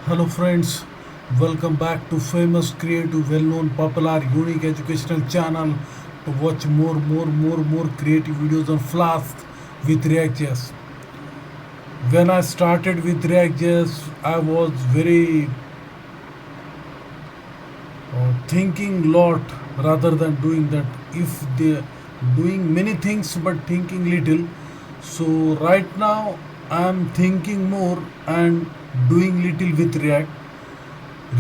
Hello friends, welcome back to famous, creative, well-known, popular, unique educational channel to watch more creative videos on Flask with ReactJS. When I started with ReactJS, I was very thinking lot rather than doing that. If they doing many things but thinking little, so right now I am thinking more and doing little with React.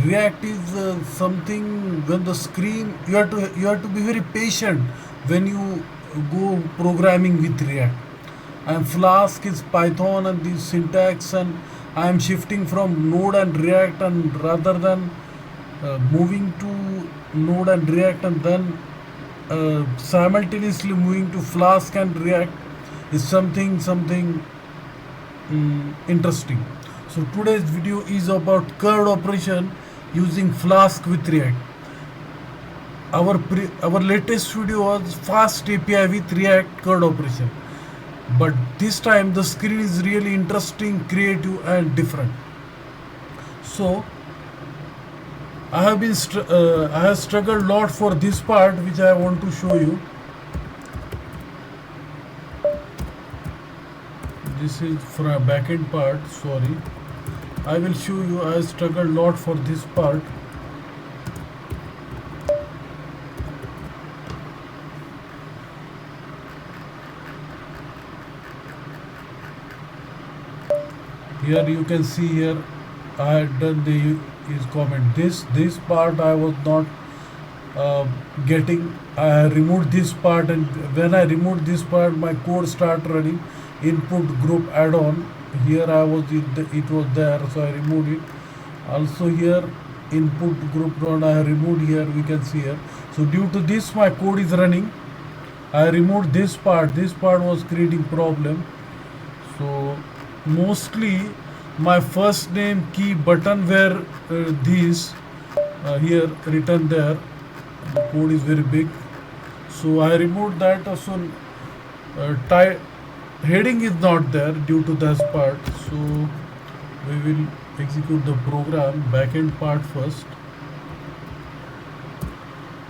React is something when the screen you have to be very patient when you go programming with React. And Flask is Python and the syntax, and I am shifting from Node and React, and rather than moving to Node and React and then simultaneously moving to Flask and React is something interesting. So today's video is about CRUD operation using Flask with React. Our latest video was fast API with React CRUD operation, but this time the screen is really interesting, creative, and different. So I have struggled a lot for this part, which I want to show you. This is for a backend part. Sorry, I will show you. I have struggled a lot for this part. Here you can see here I had done the is comment. This part I was not getting. I removed this part, and when I removed this part, my code start running. Input group add-on. Here it was there, so I removed it. Also here input group add-on I removed here. We can see here. So due to this, my code is running. I removed this part. This part was creating problem. So mostly my first name key button were these here written there. The code is very big, so I removed that. Also heading is not there due to this part, so we will execute the program. Backend part first.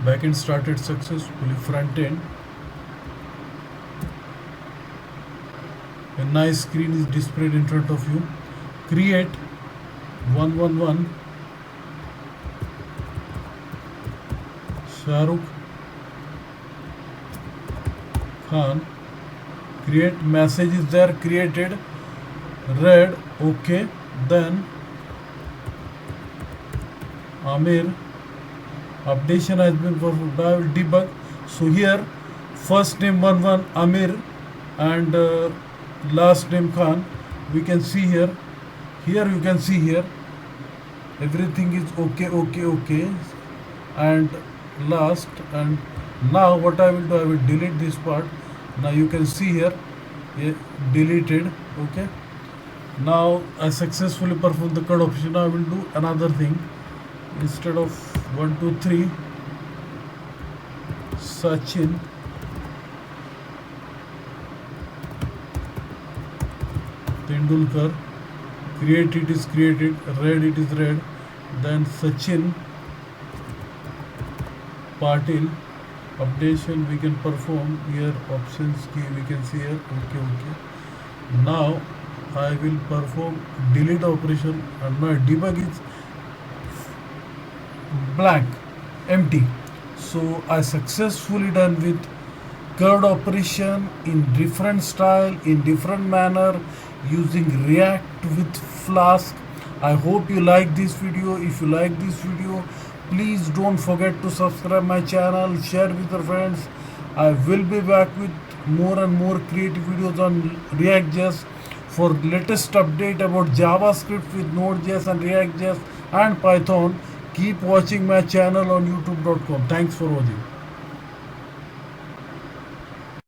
Backend started successfully. Front end, a nice screen is displayed in front of you. Create 111 Shahrukh Khan. Create message is there created. Read okay. Then Amir updation has been performed. I will debug. So here first name 11 Amir and last name Khan. We can see here. Here you can see here everything is okay and last. And now what I will do, I will delete this part. Now you can see here deleted. Okay, now I successfully performed the CRUD operation. Now I will do another thing. Instead of 1 2 3 Sachin Tendulkar, create it is created, read it is read. Then Sachin Patil updation we can perform here. Options key we can see here. Okay. Now I will perform delete operation, and my debug is blank, empty. So I successfully done with CRUD operation in different style, in different manner, using React with Flask. I hope you like this video. If you like this video, please don't forget to subscribe my channel, share with your friends. I will be back with more and more creative videos on ReactJS for latest update about JavaScript with Node.js and ReactJS and Python. Keep watching my channel on youtube.com. Thanks for watching.